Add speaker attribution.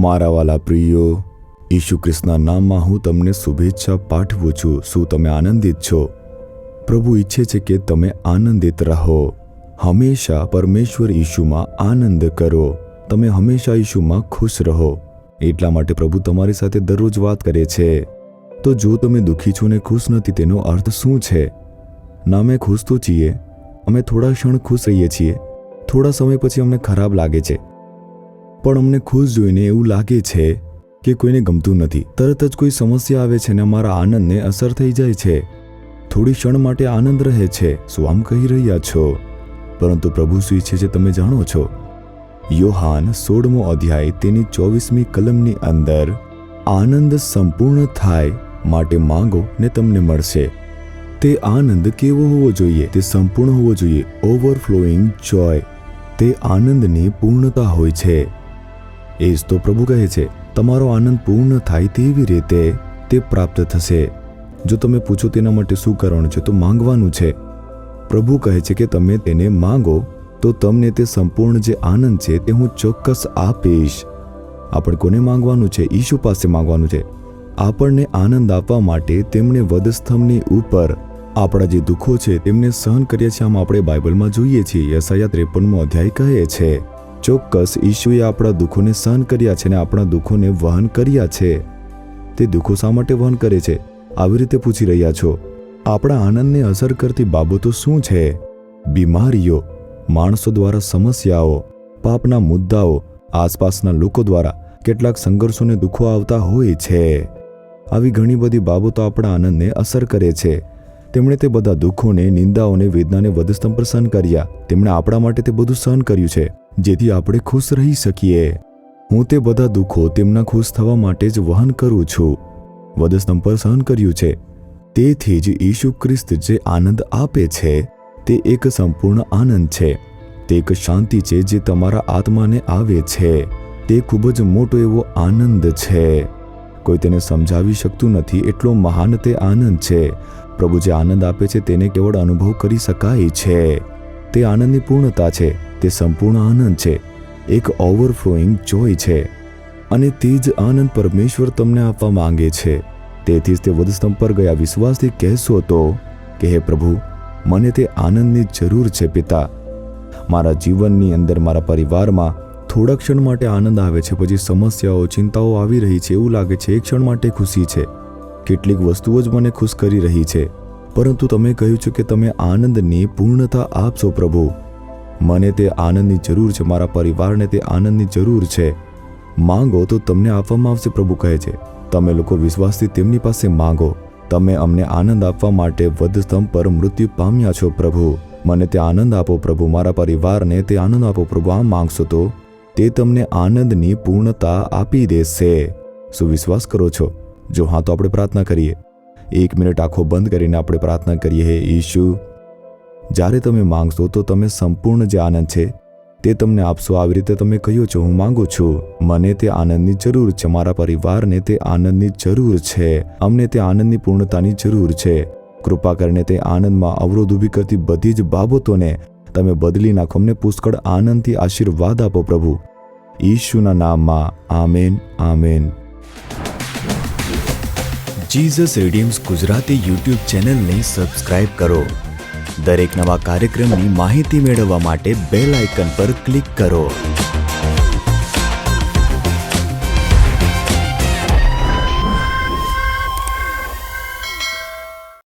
Speaker 1: મારા વાલા પ્રિયો, ઈસુ ખ્રિસ્તના નામમાં હું તમને શુભેચ્છા પાઠવું છું. શું તમે આનંદિત છો? પ્રભુ ઈચ્છે છે કે તમે આનંદિત રહો. હંમેશા પરમેશ્વર ઈશુમાં આનંદ કરો. તમે હંમેશા ઈશુમાં ખુશ રહો. એટલા માટે પ્રભુ તમારી સાથે દરરોજ વાત કરે છે. તો જો તમે દુઃખી છો ને ખુશ નથી, તેનો અર્થ શું છે? ના, અમે ખુશ તો છીએ, અમે થોડા ક્ષણ ખુશ રહીએ છીએ, થોડા સમય પછી અમને ખરાબ લાગે છે, પણ અમને ખુશ જોઈને એવું લાગે છે કે કોઈને ગમતું નથી. તરત જ કોઈ સમસ્યા આવે છે ને અમારા આનંદને અસર થઈ જાય છે. થોડી ક્ષણ માટે આનંદ રહે છે. શું આમ કહી રહ્યા છો? પરંતુ પ્રભુ શું ઈચ્છે છે તમે જાણો છો? યોહાન 16મો અધ્યાય તેની 24મી કલમની અંદર, આનંદ સંપૂર્ણ થાય માટે માંગો ને તમને મળશે. તે આનંદ કેવો હોવો જોઈએ? તે સંપૂર્ણ હોવો જોઈએ. ઓવરફ્લોઈંગ જોય. તે આનંદની પૂર્ણતા હોય છે. એ જ તો પ્રભુ કહે છે, તમારો આનંદ પૂર્ણ થાય તેવી રીતે તે પ્રાપ્ત થશે. જો તમે પૂછો તેના માટે શું કરવાનું છે, તો માંગવાનું છે. પ્રભુ કહે છે કે તમે તેને માંગો તો તમને તે સંપૂર્ણ જે આનંદ છે તે હું ચોક્કસ આપીશ. આપણે કોને માંગવાનું છે? ઈશુ પાસે માંગવાનું છે. આપણને આનંદ આપવા માટે તેમણે વધસ્તંભની ઉપર આપણા જે દુઃખો છે તેમને સહન કર્યા છે. આમ આપણે બાઇબલમાં જોઈએ છીએ. યશાયા 53મો અધ્યાય કહે છે, ચોક્કસ ઈશુએ આપણા દુઃખોને સહન કર્યા છે અને આપણા દુઃખોને વહન કર્યા છે. તે દુઃખો શા માટે વહન કરે છે? આવી રીતે પૂછી રહ્યા છો. આપણા આનંદને અસર કરતી બાબતો શું છે? બીમારીઓ, માણસો દ્વારા સમસ્યાઓ, પાપના મુદ્દાઓ, આસપાસના લોકો દ્વારા કેટલાક સંઘર્ષોને દુઃખો આવતા હોય છે. આવી ઘણી બધી બાબતો આપણા આનંદને અસર કરે છે. તેમણે તે બધા દુઃખોને, નિંદાઓને, વેદનાને વધસ્તંભ પર સહન કર્યા. તેમણે આપણા માટે તે બધું સહન કર્યું છે જેથી આપણે ખુશ રહી શકીએ. હું તે બધા દુઃખો તેમના ખુશ થવા માટે જ વહન કરું છું. વધસ્તંભ પર સહન કર્યું છે. તેથી જ ઈસુ ખ્રિસ્ત જે આનંદ આપે છે તે એક સંપૂર્ણ આનંદ છે. તે એક શાંતિ છે જે તમારા આત્માને આવે છે. તે ખૂબ જ મોટો એવો આનંદ છે. કોઈ તેને સમજાવી શકતું નથી, એટલો મહાન તે આનંદ છે. પ્રભુ જે આનંદ આપે છે તેને કેવળ અનુભવ કરી શકાય છે. તે આનંદની પૂર્ણતા છે. તે સંપૂર્ણ આનંદ છે. એક ઓવરફ્લોઈંગ જોય છે. અને તે જ આનંદ પરમેશ્વર તમને આપવા માંગે છે. તેથી જ તે વધસ્તંભ પર ગયા. વિશ્વાસથી કહેશો તો કે હે પ્રભુ, મને તે આનંદની જરૂર છે પિતા. મારા જીવનની અંદર, મારા પરિવારમાં થોડા ક્ષણ માટે આનંદ આવે છે, પછી સમસ્યાઓ, ચિંતાઓ આવી રહી છે. એવું લાગે છે એક ક્ષણ માટે ખુશી છે, કેટલીક વસ્તુઓ જ મને ખુશ કરી રહી છે. પરંતુ તમે કહ્યું છે કે તમે આનંદની પૂર્ણતા આપશો. પ્રભુ, મને તે આનંદની જરૂર છે. મારા પરિવારને તે આનંદની જરૂર છે. માંગો તો તમને આપવામાં આવશે. પ્રભુ કહે છે, તમે લોકો વિશ્વાસથી તેમની પાસે માંગો. તમે અમને આનંદ આપવા માટે વધસ્તંભ પર મૃત્યુ પામ્યા છો. પ્રભુ, મને તે આનંદ આપો. પ્રભુ, મારા પરિવારને તે આનંદ આપો. પ્રભુ, આમ માંગશો તો તે તમને આનંદની પૂર્ણતા આપી દેશે. શું વિશ્વાસ કરો છો? જો હા, તો આપણે પ્રાર્થના કરીએ. 1 મિનિટ આંખો બંધ કરીને આપણે પ્રાર્થના કરીએ. હે ઈશુ, જ્યારે તમે માંગશો તો તમે સંપૂર્ણ જે આનંદ છે તે તમને આપશો. આવી રીતે તમે કહ્યું છો, હું માંગુ છું. મને તે આનંદની જરૂર છે. મારા પરિવારને તે આનંદની જરૂર છે. અમને તે આનંદની પૂર્ણતાની જરૂર છે. કૃપા કરીને તે આનંદમાં અવરોધ ઊભી કરતી બધી જ બાબતોને તમે બદલી નાખો. અમને પુષ્કળ આનંદથી આશીર્વાદ આપો પ્રભુ. ઈશુના નામમાં આમેન, આમેન. જીસસ રીડીમ્સ ગુજરાતી યુટ્યુબ ચેનલને સબસ્ક્રાઇબ કરો. દરેક નવા કાર્યક્રમની માહિતી મેળવવા માટે બેલ આઇકન પર ક્લિક કરો.